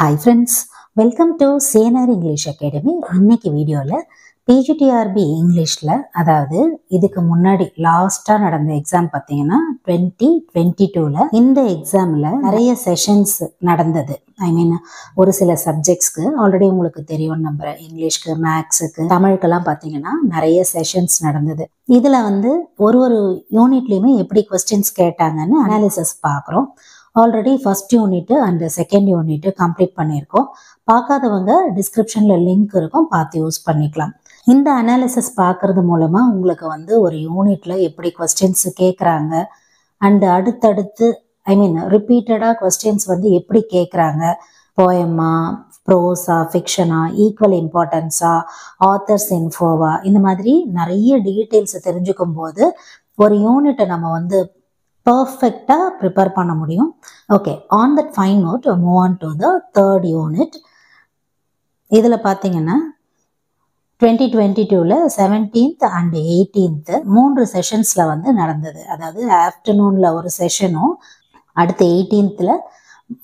Hi friends, welcome to CNR English Academy. இன்னைக்கு வீடியோல PGTRB இங்கிலீஷ்ல அதாவது இதுக்கு முன்னாடி லாஸ்டா நடந்த எக்ஸாம் பார்த்தீங்கன்னா 2022ல இந்த எக்ஸாம்ல நிறைய செஷன்ஸ் நடந்தது. ஒரு சில சப்ஜெக்ட்ஸ்க்கு ஆல்ரெடி உங்களுக்கு தெரியும், நம்ம இங்கிலீஷ்க்கு, மேக்ஸுக்கு, தமிழுக்கெல்லாம் பார்த்தீங்கன்னா நிறைய செஷன்ஸ் நடந்தது. இதுல ஒரு யூனிட்லயுமே எப்படி கொஸ்டின்ஸ் கேட்டாங்கன்னு அனாலிசிஸ் பார்க்குறோம். Already first unit and second unit complete பண்ணியிருக்கோம். பார்க்காதவங்க டிஸ்கிரிப்ஷனில் லிங்க் இருக்கும், பார்த்து யூஸ் பண்ணிக்கலாம். இந்த அனாலிசிஸ் பார்க்கறது மூலமா உங்களுக்கு ஒரு யூனிட்ல எப்படி கொஸ்டின்ஸ் கேட்குறாங்க அண்ட் அடுத்தடுத்து ரிப்பீட்டடாக கொஸ்டின்ஸ் எப்படி கேட்குறாங்க, போயமா, ப்ரோஸா, ஃபிக்ஷனா, ஈக்குவல் இம்பார்ட்டன்ஸா, ஆத்தர்ஸ் இன்ஃபோவா, இந்த மாதிரி நிறைய டீட்டெயில்ஸ் தெரிஞ்சுக்கும் போது ஒரு யூனிட்டை நம்ம பர்ஃபெக்டாக ப்ரிப்பேர் பண்ண முடியும். Okay, on that fine note move on to the third unit. இதில் பார்த்தீங்கன்னா 2022ல் 17th அண்ட் 18th 3 செஷன்ஸில் நடந்தது. அதாவது ஆஃப்டர்நூனில் ஒரு செஷனும், அடுத்து 18th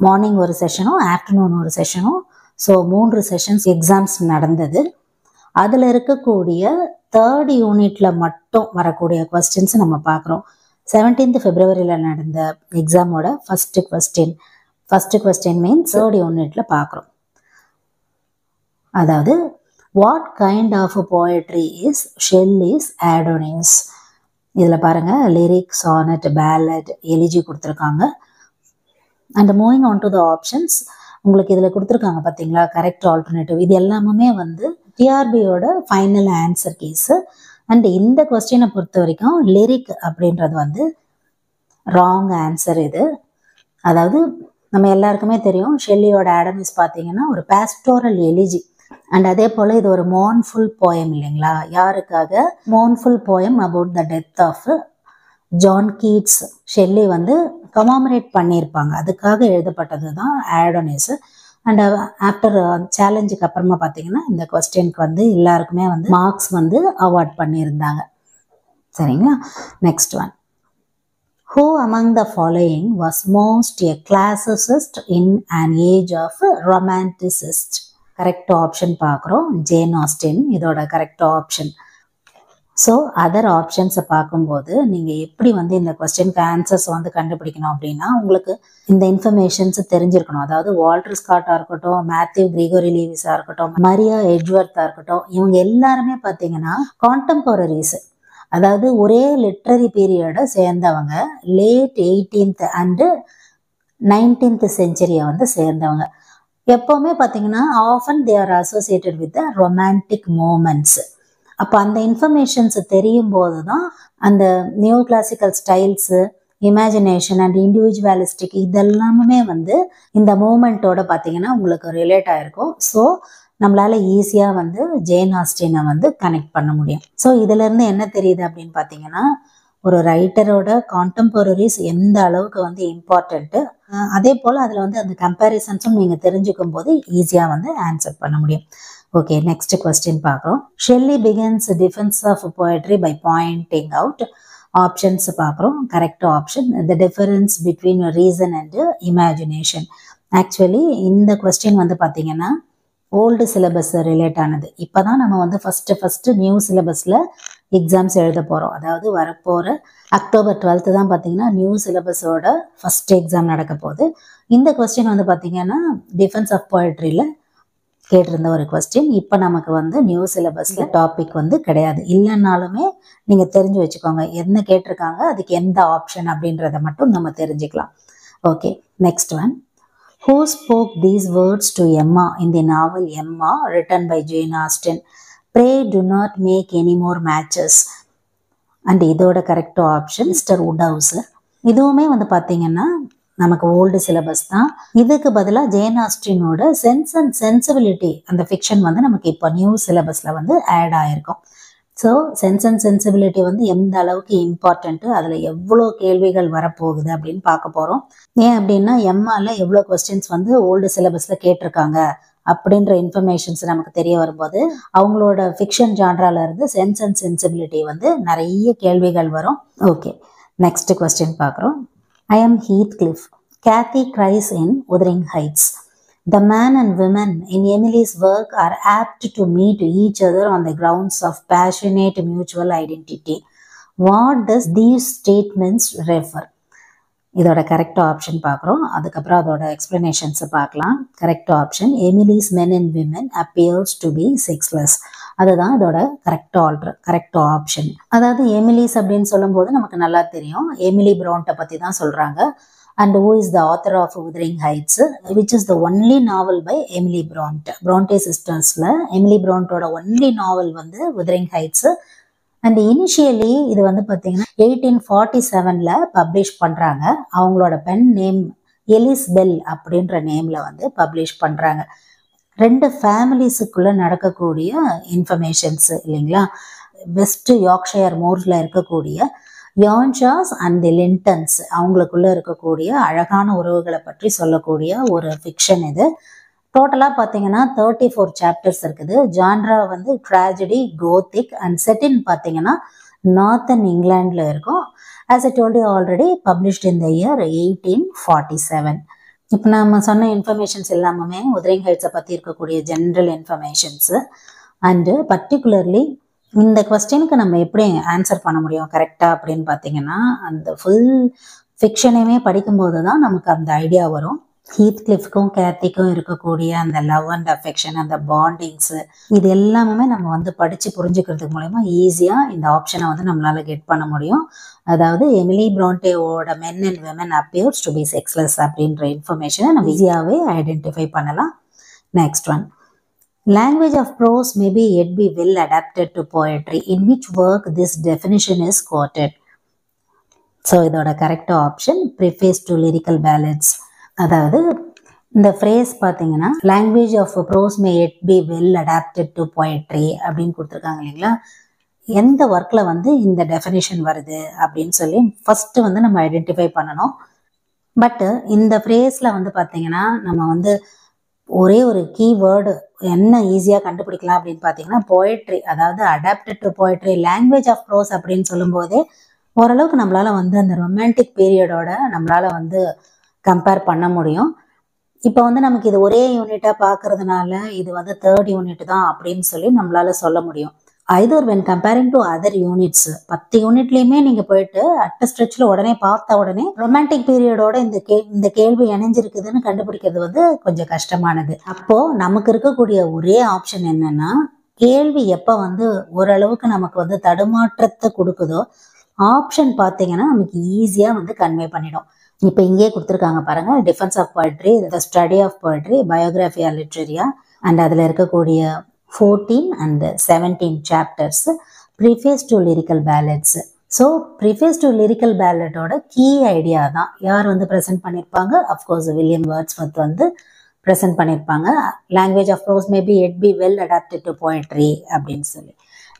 மார்னிங் ஒரு செஷனும், ஆஃப்டர்நூன் ஒரு செஷனும். ஸோ 3 செஷன்ஸ் எக்ஸாம்ஸ் நடந்தது. அதில் இருக்கக்கூடிய தேர்ட் யூனிட்டில் மட்டும் வரக்கூடிய கொஸ்டின்ஸ் நம்ம பார்க்குறோம். 17th Februaryயில் நடந்த எக்ஸாமோட ஃபர்ஸ்ட் கொஸ்டின் மீன்ஸ் தேர்ட் யூனிட்ல பார்க்குறோம். அதாவது what kind of poetry is Shelley's Adonais. இதில் பாருங்க, லிரிக், சானட், பேலட், எலிஜி கொடுத்துருக்காங்க. And moving on to the options, உங்களுக்கு இதில் கொடுத்துருக்காங்க பார்த்தீங்களா, கரெக்ட், ஆல்டர்னேட்டிவ், இது எல்லாமே டிஆர்பியோட ஃபைனல் ஆன்சர் கேஸு. அண்ட் இந்த கொஸ்டினை பொறுத்த வரைக்கும் லிரிக் அப்படின்றது ராங் ஆன்சர். இது அதாவது நம்ம எல்லாருக்குமே தெரியும், ஷெல்லியோட ஆடனிஸ் பார்த்தீங்கன்னா ஒரு பாஸ்டோரல் எலிஜி. அண்ட் அதே போல் இது ஒரு மோர்ன்ஃபுல் போயம் இல்லைங்களா. யாருக்காக? Mournful poem about the death of John Keats. Shelley commemorate பண்ணியிருப்பாங்க, அதுக்காக எழுதப்பட்டது தான் ஆடோனிஸ். அண்ட் ஆஃப்டர் சேலஞ்சுக்கு அப்புறமா பார்த்தீங்கன்னா இந்த கொஸ்டினுக்கு எல்லாருக்குமே மார்க்ஸ் அவார்ட் பண்ணியிருந்தாங்க. சரிங்களா. Next one, who among the following was most a classicist in an age of romanticist? Correct option பார்க்குறோம், ஜேன் ஆஸ்டின் இதோட கரெக்ட் ஆப்ஷன். ஸோ அதர் ஆப்ஷன்ஸை பார்க்கும்போது நீங்கள் எப்படி இந்த கொஸ்டினுக்கு ஆன்சர்ஸ் கண்டுபிடிக்கணும் அப்படின்னா, உங்களுக்கு இந்த இன்ஃபர்மேஷன்ஸ் தெரிஞ்சிருக்கணும். அதாவது வால்டர் ஸ்காட்டாக இருக்கட்டும், மேத்யூ கிரிகோரி லீவிஸாக இருக்கட்டும், மரியா எட்ஜ்வர்த்தாக இருக்கட்டும், இவங்க எல்லாருமே பார்த்தீங்கன்னா கான்டெம்பரரிஸ். அதாவது ஒரே லிட்ரரி பீரியடை சேர்ந்தவங்க, லேட் 18th அண்டு 19th செஞ்சுரியை சேர்ந்தவங்க. எப்போவுமே பார்த்தீங்கன்னா often they are associated with the romantic moments. அப்போ அந்த இன்ஃபர்மேஷன்ஸ் தெரியும் போது தான் அந்த new classical styles, imagination and individualistic இதெல்லாமே இந்த மூமெண்ட்டோட பார்த்தீங்கன்னா உங்களுக்கு ரிலேட் ஆகிருக்கும். ஸோ நம்மளால் ஈஸியாக ஜேன் ஆஸ்டினை கனெக்ட் பண்ண முடியும். ஸோ இதிலேருந்து என்ன தெரியுது அப்படின்னு பார்த்தீங்கன்னா, ஒரு ரைட்டரோட கான்டெம்பரரிஸ் எந்த அளவுக்கு இம்பார்ட்டண்ட்டு, அதே போல் அதில் அந்த கம்பேரிசன்ஸும் நீங்கள் தெரிஞ்சுக்கும் போது ஈஸியாக ஆன்சர் பண்ண முடியும். ஓகே, நெக்ஸ்ட் கொஸ்டின் பார்க்குறோம். Shelley begins defence of poetry by pointing out. Options பார்க்குறோம். Correct option, the difference between reason and imagination. Actually இந்த கொஸ்டின் பார்த்தீங்கன்னா ஓல்டு சிலபஸ் ரிலேட் ஆனது. இப்போ தான் நம்ம ஃபஸ்ட்டு நியூ சிலபஸில் எக்ஸாம்ஸ் எழுத போகிறோம். அதாவது வரப்போகிற October 12th தான் பார்த்தீங்கன்னா நியூ சிலபஸோட ஃபஸ்ட் எக்ஸாம் நடக்க போகுது. இந்த கொஸ்டின் பார்த்தீங்கன்னா டிஃபென்ஸ் ஆஃப் போயட்ரியில் கேட்டிருந்த ஒரு கொஸ்டின். இப்போ நமக்கு நியூ சிலபஸில் டாபிக் கிடையாது. இல்லைன்னாலுமே நீங்கள் தெரிஞ்சு வச்சுக்கோங்க, என்ன கேட்டிருக்காங்க, அதுக்கு எந்த ஆப்ஷன் அப்படின்றத மட்டும் நம்ம தெரிஞ்சுக்கலாம். Okay, next one, who spoke these words to Emma in the novel Emma written by Jane Austen? Pray do not make any more matches. And இதோட கரெக்ட் ஆப்ஷன் மிஸ்டர் உட்ஹவுஸ். இதுவுமே பார்த்தீங்கன்னா நமக்கு ஓல்டு சிலபஸ் தான். இதுக்கு பதிலாக Jane ஆஸ்டினோட sense and sensibility அந்த fiction நமக்கு இப்போ நியூ சிலபஸில் ஆட் ஆகிருக்கும். ஸோ சென்ஸ் அண்ட் சென்சிபிலிட்டி எந்த அளவுக்கு இம்பார்ட்டண்ட்டு, அதில் எவ்வளோ கேள்விகள் வரப்போகுது அப்படின்னு பார்க்க போகிறோம். ஏன் அப்படின்னா எம்மாவில் எவ்வளோ கொஸ்டின்ஸ் ஓல்டு சிலபஸில் கேட்டிருக்காங்க அப்படின்ற இன்ஃபர்மேஷன்ஸ் நமக்கு தெரிய வரும்போது அவங்களோட ஃபிக்ஷன் ஜான்ரால இருந்து சென்ஸ் அண்ட் சென்சிபிலிட்டி நிறைய கேள்விகள் வரும். ஓகே, நெக்ஸ்ட் கொஸ்டின் பார்க்குறோம். I am Heathcliff. Kathy cries in Wuthering Heights. The man and women in Emily's work are apt to meet each other on the grounds of passionate mutual identity. What does these statements refer? இதோட correct option பார்க்குறோம். அதுக்கப்புறம் அதோட எக்ஸ்பிளனேஷன்ஸை பார்க்கலாம். Correct option Emily's men and women appears to be sexless. அதுதான் இதோட correct option. அதாவது எமிலிஸ் அப்படின்னு சொல்லும்போது நமக்கு நல்லா தெரியும், எமிலி ப்ராண்டை பற்றி தான் சொல்கிறாங்க. And who is the author of Wuthering Heights, which is the only novel by Emily Bronte. Bronte sisters-ல எமிலி ப்ராண்டோட ஒன்லி நாவல் வந்து Wuthering Heights. அண்ட் இனிஷியலி இது வந்து பார்த்தீங்கன்னா 1847ல் பப்ளிஷ் பண்ணுறாங்க. அவங்களோட பென் நேம் எலிஸ் பெல் அப்படின்ற நேமில் வந்து பப்ளிஷ் பண்ணுறாங்க. 2 ஃபேமிலிஸுக்குள்ளே நடக்கக்கூடிய இன்ஃபர்மேஷன்ஸ் இல்லைங்களா. வெஸ்ட் யார்க்ஷயர் மோர்ஸில் இருக்கக்கூடிய யான்ஷாஸ் அண்ட் தி லிண்டன்ஸ் அவங்களுக்குள்ளே இருக்கக்கூடிய அழகான உறவுகளை பற்றி சொல்லக்கூடிய ஒரு ஃபிக்ஷன் இது. டோட்டலாக பார்த்தீங்கன்னா 34 சாப்டர்ஸ் இருக்குது. ஜான்ரா வந்து ட்ராஜடி, கோத்திக் அண்ட் செட்டின் பார்த்தீங்கன்னா நார்த்தன் இங்கிலாண்டில் இருக்கும். As I told you already published in the year 1847. இப்போ நம்ம சொன்ன இன்ஃபர்மேஷன்ஸ் எல்லாமே Wuthering Heights பற்றி இருக்கக்கூடிய ஜென்ரல் இன்ஃபர்மேஷன்ஸு. அண்டு பர்டிகுலர்லி இந்த கொஸ்டினுக்கு நம்ம எப்படி ஆன்சர் பண்ண முடியும் கரெக்டாக அப்படின்னு பார்த்தீங்கன்னா, அந்த ஃபுல் ஃபிக்ஷனையுமே படிக்கும்போது தான் நமக்கு அந்த ஐடியா வரும். ஹீத்கிளிஃப்க்கும் கேத்திக்கும் இருக்கக்கூடிய அந்த லவ் அண்ட் அஃபெக்ஷன், அந்த பாண்டிங்ஸு, இது எல்லாமே நம்ம வந்து படித்து புரிஞ்சுக்கிறதுக்கு மூலமா ஈஸியாக இந்த ஆப்ஷனை வந்து நம்மளால் கெட் பண்ண முடியும். அதாவது எமிலி ப்ராண்டேவோட men and women appears to be sexless அப்படின்ற இன்ஃபர்மேஷனை நம்ம ஈஸியாகவே ஐடென்டிஃபை பண்ணலாம். Next one, language of prose may be yet be well adapted to poetry. In which work this definition is quoted? So இதோட correct option preface to lyrical ballads. அதாவது இந்த phrase பார்த்தீங்கன்னா language of prose may yet be well adapted to poetry அப்படின்னு கொடுத்துருக்காங்க இல்லைங்களா. எந்த ஒர்க்கில் வந்து இந்த டெஃபினிஷன் வருது அப்படின்னு சொல்லி ஃபஸ்ட்டு வந்து நம்ம ஐடென்டிஃபை பண்ணணும். பட்டு இந்த ஃப்ரேஸில் வந்து பார்த்தீங்கன்னா நம்ம வந்து ஒரே ஒரு கீவேர்டு என்ன ஈஸியாக கண்டுபிடிக்கலாம் அப்படின்னு பார்த்தீங்கன்னா போயட்ரி, அதாவது adapted to poetry, language of prose அப்படின்னு சொல்லும்போதே ஓரளவுக்கு நம்மளால் வந்து அந்த ரொமான்டிக் பீரியடோட நம்மளால் வந்து கம்பேர் பண்ண முடியும். இப்போ வந்து நமக்கு இது ஒரே யூனிட்டாக பார்க்கறதுனால இது வந்து 3rd யூனிட் தான் அப்படின்னு சொல்லி நம்மளால் சொல்ல முடியும். Either when comparing to other units 10 யூனிட்லேயுமே நீங்கள் போயிட்டு அட்ட ஸ்ட்ரெச்சில் உடனே பார்த்த உடனே ரொமான்டிக் பீரியடோட இந்த கேள்வி இணைஞ்சிருக்குதுன்னு கண்டுபிடிக்கிறது வந்து கொஞ்சம் கஷ்டமானது. அப்போது நமக்கு இருக்கக்கூடிய ஒரே ஆப்ஷன் என்னன்னா, கேள்வி எப்போ வந்து ஓரளவுக்கு நமக்கு வந்து தடுமாற்றத்தை கொடுக்குதோ ஆப்ஷன் பார்த்தீங்கன்னா நமக்கு ஈஸியாக வந்து கன்வே பண்ணிடும். இப்போ இங்கே கொடுத்துருக்காங்க பாருங்க, defence of poetry, the study of poetry, biographia literaria, and அதில் இருக்கக்கூடிய 14 and 17 chapters, preface to lyrical ballads. So preface to lyrical பேலட்டோட கீ ஐடியா தான் யார் வந்து ப்ரெசென்ட் பண்ணியிருப்பாங்க? அஃப்கோர்ஸ் வில்லியம் வேர்ட்ஸ்வொர்த் வந்து ப்ரெசென்ட் பண்ணியிருப்பாங்க. Language of prose maybe it be well adapted to poetry அப்படின்னு சொல்லி.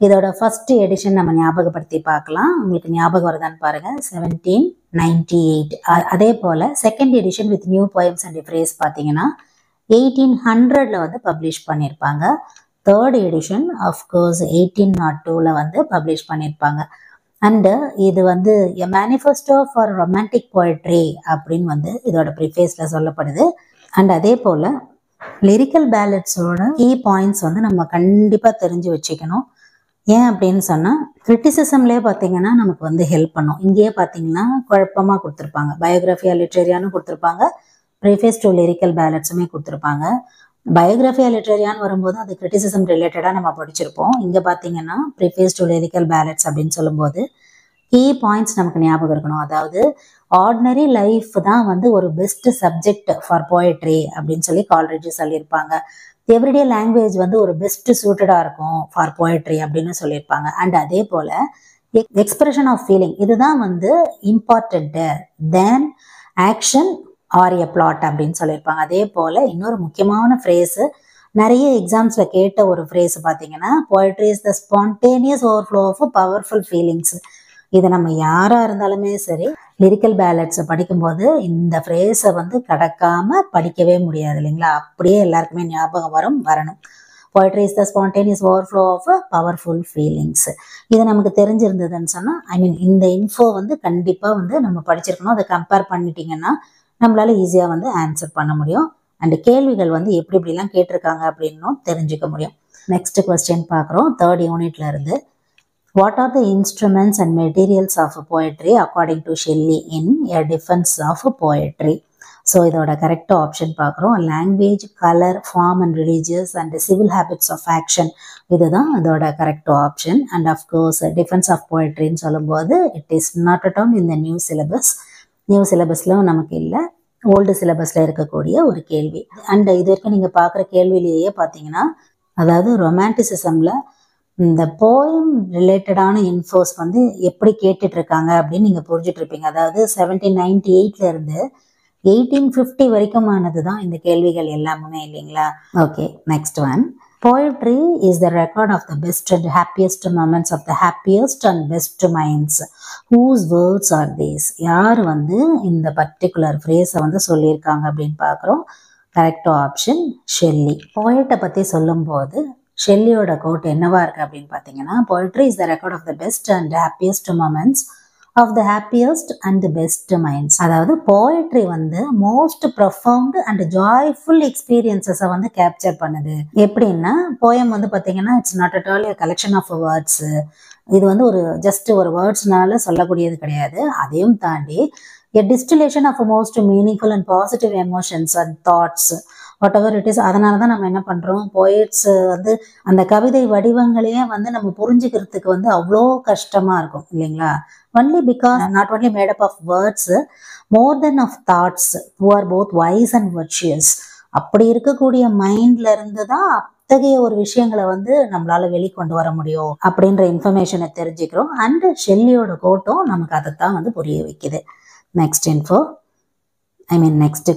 இதோட ஃபர்ஸ்ட் எடிஷன் நம்ம ஞாபகப்படுத்தி பார்க்கலாம். உங்களுக்கு ஞாபகம் வருதான்னு பாருங்கள், 1798. அதே போல் second edition with new poems and phrase பார்த்தீங்கன்னா 1800 வந்து பப்ளிஷ் பண்ணியிருப்பாங்க. 3rd எடிஷன் அஃப்கோர்ஸ் 1802 வந்து பப்ளிஷ் பண்ணியிருப்பாங்க. அண்டு இது வந்து எ மேனிஃபெஸ்டோ ஃபார் ரொமான்டிக் போயட்ரி அப்படின்னு வந்து இதோட ப்ரிஃபேஸில் சொல்லப்படுது. அண்ட் அதே போல் லிரிக்கல் பேலட்ஸோட கீ பாயிண்ட்ஸ் வந்து நம்ம கண்டிப்பாக தெரிஞ்சு வச்சுக்கணும். ஏன் அப்படின்னு சொன்னால் கிரிட்டிசிசம்லேயே பார்த்தீங்கன்னா நமக்கு வந்து ஹெல்ப் பண்ணும். இங்கேயே பார்த்தீங்கன்னா குழப்பமாக கொடுத்துருப்பாங்க, பயோகிராஃபியா லிட்ரரியான்னு கொடுத்துருப்பாங்க, ப்ரிஃபேஸ் டு லிரிக்கல் பேலட்ஸுமே கொடுத்துருப்பாங்க. பயோகிராஃபியா லிட்ரரியான்னு வரும்போது அது கிரிட்டிசிசம் ரிலேட்டடாக நம்ம படிச்சிருப்போம். இங்கே பார்த்தீங்கன்னா ப்ரிஃபேஸ் டு லிரிக்கல் பேலட்ஸ் அப்படின்னு சொல்லும்போது கீ பாயிண்ட்ஸ் நமக்கு ஞாபகம் இருக்கணும். அதாவது ஆர்டினரி லைஃப் தான் வந்து ஒரு பெஸ்ட் சப்ஜெக்ட் ஃபார் போயட்ரி அப்படின்னு சொல்லி கால்ரிட்ஜ் சொல்லியிருப்பாங்க. எவ்ரிடே லாங்குவேஜ் வந்து ஒரு பெஸ்ட் சூட்டடாக இருக்கும் ஃபார் போயட்ரி அப்படின்னு சொல்லியிருப்பாங்க. அண்ட் அதே போல் எக்ஸ்பிரஷன் ஆஃப் ஃபீலிங் இதுதான் வந்து இம்பார்ட்டண்ட்டு தென் ஆக்ஷன் ஆர் எ பிளாட் அப்படின்னு சொல்லியிருப்பாங்க. அதே போல் இன்னொரு முக்கியமான ஃப்ரேஸு, நிறைய எக்ஸாம்ஸில் கேட்ட ஒரு ஃப்ரேஸ் பார்த்தீங்கன்னா, poetry is the spontaneous overflow of powerful feelings. இதை நம்ம யாராக இருந்தாலுமே சரி லிரிக்கல் பேலட்ஸை படிக்கும்போது இந்த ஃப்ரேஸை வந்து கடக்காமல் படிக்கவே முடியாது இல்லைங்களா. அப்படியே எல்லாருக்குமே ஞாபகம் வரணும். Poetry is the spontaneous overflow of powerful feelings. இது நமக்கு தெரிஞ்சிருந்ததுன்னு சொன்னால் இந்த இன்ஃபோ வந்து கண்டிப்பாக வந்து நம்ம படிச்சிருக்கணும். அதை கம்பேர் பண்ணிட்டீங்கன்னா நம்மளால ஈஸியாக வந்து ஆன்சர் பண்ண முடியும். அண்ட் கேள்விகள் வந்து எப்படி எப்படிலாம் கேட்டிருக்காங்க அப்படின்னும் தெரிஞ்சுக்க முடியும். நெக்ஸ்ட் கொஸ்டின் பார்க்குறோம் 3rd யூனிட்ல இருந்து. What are the instruments and materials of poetry according to Shelley in A Defense of Poetry? So இதோட கரெக்ட் ஆப்ஷன் பார்க்குறோம். Language, colour, form and religious and civil habits of action, இதுதான் அதோட correct option. And of course defence of போய்ட்ரின்னு சொல்லும்போது it is not at all இந்த new syllabus. New சிலபஸில் நமக்கு இல்லை, ஓல்டு சிலபஸில் இருக்கக்கூடிய ஒரு கேள்வி. அண்ட் இது வரைக்கும் நீங்கள் பார்க்குற கேள்வியிலேயே பார்த்தீங்கன்னா, அதாவது ரொமான்டிசிசமில் இந்த போயம் ரிலேட்டடான இன்ஃபோஸ் வந்து எப்படி கேட்டுட்ருக்காங்க அப்படின்னு நீங்கள் புரிஞ்சிட்ருப்பீங்க. அதாவது 1798 இருந்து 1850 வரைக்குமானது தான் இந்த கேள்விகள் எல்லாமே இல்லைங்களா? Okay, next one. Poetry is the record of the best and happiest moments of the happiest and best minds. Whose words are these? யார் வந்து இந்த பர்டிகுலர் ஃப்ரேஸை வந்து சொல்லியிருக்காங்க அப்படின்னு பார்க்குறோம். Correct option Shelley. போயட்டை பற்றி சொல்லும்போது ஷெல்லியோட கோட் என்னவா இருக்குது அப்படின்னு பார்த்தீங்கன்னா, poetry is the record of the best and happiest moments of the happiest and the best minds. அதாவது போயட்ரி வந்து மோஸ்ட் ப்ரொஃபவுண்ட் அண்ட் ஜாய்ஃபுல் எக்ஸ்பீரியன்ஸஸை வந்து கேப்சர் பண்ணுது. எப்படின்னா, போயம் வந்து பார்த்தீங்கன்னா it's not at all collection of words. இது வந்து ஒரு ஜஸ்ட் ஒரு வேர்ட்ஸ்னால சொல்லக்கூடியது கிடையாது. அதையும் தாண்டி a distillation of most meaningful and positive emotions and thoughts, whatever it is. அதனால தான் நம்ம என்ன பண்ணுறோம், போயட்ஸ் வந்து அந்த கவிதை வடிவங்களையே வந்து நம்ம புரிஞ்சுக்கிறதுக்கு வந்து அவ்வளோ கஷ்டமாக இருக்கும் இல்லைங்களா? only because not only made up of words, more than of thoughts who are both wise and virtuous. அப்படி இருக்கக்கூடிய மைண்ட்ல இருந்து தான் அத்தகைய ஒரு விஷயங்களை வந்து நம்மளால வெளிக்கொண்டு வர முடியும் அப்படின்ற இன்ஃபர்மேஷனை தெரிஞ்சுக்கிறோம். அண்ட் ஷெல்லியோட கோட்டும் நமக்கு அதைத்தான் வந்து புரிய வைக்குது. Next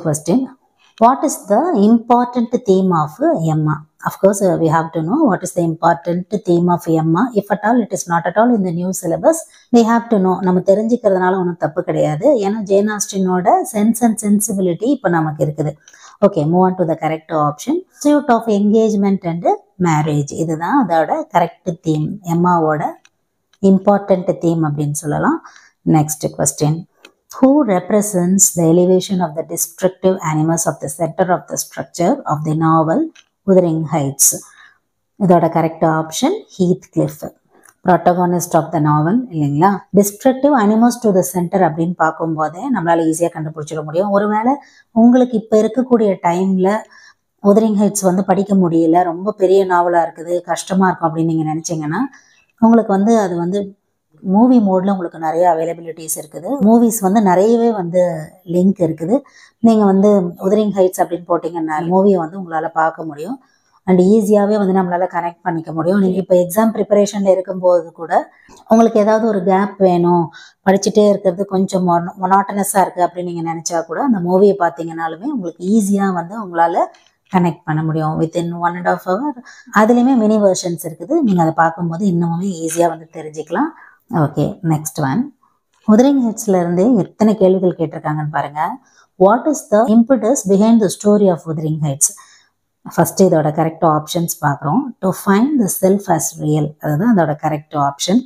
question. What is the important theme of Emma? Of course, we have to know what is the important theme of Emma. If at all, it is not at all in the new syllabus. We have to know. நம்ம தெரிஞ்சுக்கிறதுனால ஒன்றும் தப்பு கிடையாது. ஏன்னா Jane ஆஸ்டினோட sense and sensibility இப்போ நமக்கு இருக்குது. Okay, move on to the correct option. Pursuit of engagement and marriage. இதுதான் அதோட கரெக்ட் தீம், எம்மாவோட இம்பார்ட்டன்ட் தீம் அப்படின்னு சொல்லலாம். Next question. Who represents the elevation of the destructive animus of the center of the structure of the novel Wuthering Heights? இதோட correct option Heathcliff, protagonist of the novel இல்லைங்களா? Destructive animus to the centre அப்படின்னு பார்க்கும்போதே நம்மளால ஈஸியாக கண்டுபிடிச்சிட முடியும். ஒருவேளை உங்களுக்கு இப்போ இருக்கக்கூடிய டைமில் Wuthering Heights வந்து படிக்க முடியல, ரொம்ப பெரிய நாவலாக இருக்குது, கஷ்டமாக இருக்கும் அப்படின்னு நீங்கள் நினச்சிங்கன்னா, உங்களுக்கு வந்து அது வந்து மூவி மோடில் உங்களுக்கு நிறைய அவைலபிலிட்டிஸ் இருக்குது. மூவிஸ் வந்து நிறையவே வந்து லிங்க் இருக்குது. நீங்கள் வந்து Wuthering Heights அப்படின்னு போட்டிங்கன்னா மூவியை வந்து உங்களால் பார்க்க முடியும். அண்ட் ஈஸியாகவே வந்து நம்மளால் கனெக்ட் பண்ணிக்க முடியும். நீங்கள் இப்போ எக்ஸாம் ப்ரிப்பரேஷனில் இருக்கும்போது கூட உங்களுக்கு ஏதாவது ஒரு கேப் வேணும், படிச்சுட்டே இருக்கிறது கொஞ்சம் மொனாட்டனஸாக இருக்குது அப்படின்னு நீங்கள் நினச்சா கூட அந்த மூவியை பார்த்தீங்கன்னாலுமே உங்களுக்கு ஈஸியாக வந்து உங்களால் கனெக்ட் பண்ண முடியும் வித்தின் 1.5 hour. அதுலேயுமே மினி வெர்ஷன்ஸ் இருக்குது, நீங்கள் அதை பார்க்கும்போது இன்னுமே ஈஸியாக வந்து தெரிஞ்சுக்கலாம். Okay, next one. Wuthering Heightsல இருந்து எத்தனை கேள்விகள் கேட்டிருக்காங்கன்னு பாருங்க. What is the impetus behind the story of Wuthering Heights? First இதோட கரெக்ட் ஆப்ஷன்ஸ் பார்க்குறோம். To find the self as real, அதுதான் அதோட கரெக்ட் ஆப்ஷன்.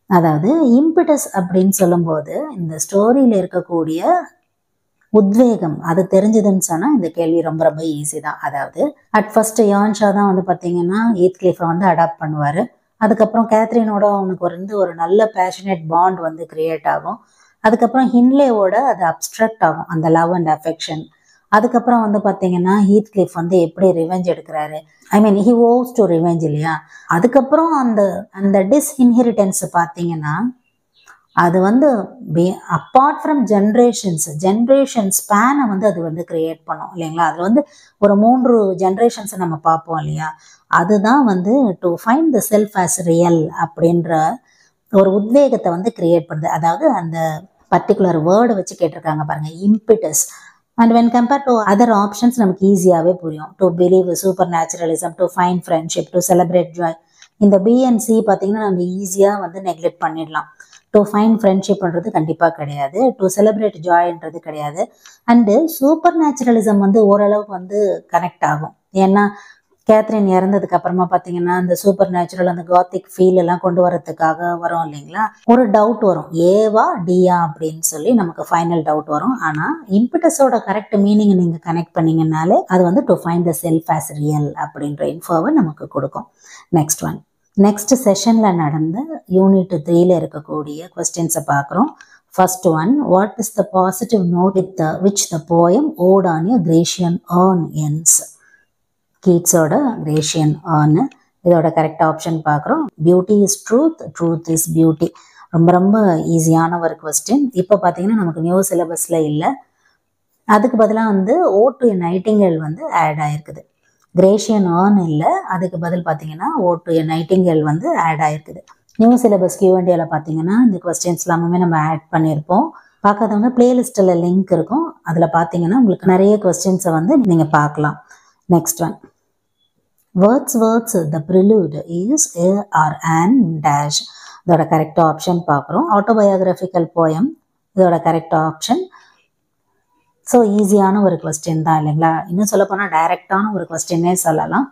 அதாவது இம்பட்டஸ் அப்படின்னு சொல்லும்போது இந்த ஸ்டோரியில் இருக்கக்கூடிய உத்வேகம் அது தெரிஞ்சதுன்னு சொன்னால் இந்த கேள்வி ரொம்ப ரொம்ப ஈஸி தான். அதாவது அட் ஃபர்ஸ்ட் யான்ஷா தான் வந்து பார்த்தீங்கன்னா ஹீத்க்ளிஃபை வந்து அடாப்ட் பண்ணுவார். அதுக்கப்புறம் கேத்ரினோட அவனுக்கு ஒரு நல்ல பேஷனேட் பாண்ட் வந்து கிரியேட் ஆகும். அதுக்கப்புறம் ஹின்லேவோட அது அப்ஸ்ட்ரக்ட் ஆகும், அந்த லவ் அண்ட் அஃபெக்ஷன். அதுக்கப்புறம் வந்து பார்த்தீங்கன்னா ஹீத்க்ளிஃப் வந்து எப்படி ரிவெஞ்ச் எடுக்கிறாரு, ஹி ஓவ்ஸ் டு ரிவெஞ்ச் இல்லையா? அதுக்கப்புறம் அந்த டிஸ்இன்ஹெரிட்டன்ஸ் பார்த்தீங்கன்னா அது வந்து அப்பார்ட் ஃப்ரம் ஜென்ரேஷன் ஸ்பேனை வந்து அது வந்து கிரியேட் பண்ணும் இல்லைங்களா? அதில் வந்து ஒரு 3 ஜென்ரேஷன்ஸை நம்ம பார்ப்போம் இல்லையா? அதுதான் வந்து to find the self as real அப்படின்ற ஒரு உத்வேகத்தை வந்து கிரியேட் பண்ணுது. அதாவது அந்த பர்டிகுலர் வேர்டை வச்சு கேட்டிருக்காங்க பாருங்க, impetus. And when compare to other options நமக்கு ஈஸியாகவே புரியும். To believe super naturalism, to find friendship, to celebrate joy. இந்த பிஎன்சி பார்த்தீங்கன்னா நம்ம ஈஸியாக வந்து நெக்லெக்ட் பண்ணிடலாம். டு ஃபைண்ட் ஃப்ரெண்ட்ஷிப்ன்றது கண்டிப்பாக கிடையாது, டு செலிப்ரேட் ஜாய்ன்றது கிடையாது. அண்டு சூப்பர் நேச்சுரலிசம் வந்து ஓரளவுக்கு வந்து கனெக்ட் ஆகும். ஏன்னா கேத்ரின் இறந்ததுக்கு அப்புறமா பார்த்தீங்கன்னா அந்த சூப்பர் நேச்சுரல் அந்த காத்திக் ஃபீல் எல்லாம் கொண்டு வரதுக்காக வரும் இல்லைங்களா, ஒரு டவுட் வரும், ஏவா டியா அப்படின்னு சொல்லி நமக்கு ஃபைனல் டவுட் வரும். ஆனால் இம்பிட்டஸோட கரெக்ட் மீனிங் நீங்கள் கனெக்ட் பண்ணீங்கன்னாலே அது வந்து to find the self as real அப்படின்ற இன்ஃபோவை நமக்கு கொடுக்கும். நெக்ஸ்ட் செஷனில் நடந்த யூனிட் 3ல இருக்கக்கூடிய கொஸ்டின்ஸை பார்க்குறோம். First one, what is the positive note with which the poem Ode on a Grecian Urn ends? கீட்ஸோட கிரேஷியன் urn. இதோட கரெக்ட் ஆப்ஷன் பார்க்குறோம். Beauty is truth, truth is beauty. ரொம்ப ரொம்ப ஈஸியான ஒரு கொஸ்டின். இப்போ பார்த்தீங்கன்னா நமக்கு நியூ சிலபஸில் இல்லை, அதுக்கு பதிலாக வந்து ஓட் டு எ நைட்டிங்கேல் வந்து ஆட் ஆயிருக்குது. கிரேஷியன் urn இல்லை, அதுக்கு பதில் பார்த்தீங்கன்னா ஓட் டு எ நைட்டிங்கேல் வந்து ஆட் ஆயிருக்குது. நியூ சிலபஸ் Q&Aல பார்த்தீங்கன்னா இந்த கொஸ்டின்ஸ் எல்லாமே நம்ம ஆட் பண்ணியிருப்போம். பார்க்காதவங்க பிளேலிஸ்ட்டில் லிங்க் இருக்கும், அதில் பார்த்தீங்கன்னா உங்களுக்கு நிறைய கொஸ்டின்ஸை வந்து நீங்கள் பார்க்கலாம். Next one, Wordsworth's The Prelude is a or an dash. இதோட கரெக்ட் ஆப்ஷன் பார்க்குறோம். ஆட்டோபயோகிராஃபிக்கல் போயம் இதோட கரெக்ட் ஆப்ஷன். ஸோ ஈஸியான ஒரு கொஸ்டின் தான் இல்லைங்களா, இன்னும் சொல்ல போனால் டைரக்டான ஒரு கொஸ்டின்னே சொல்லலாம்.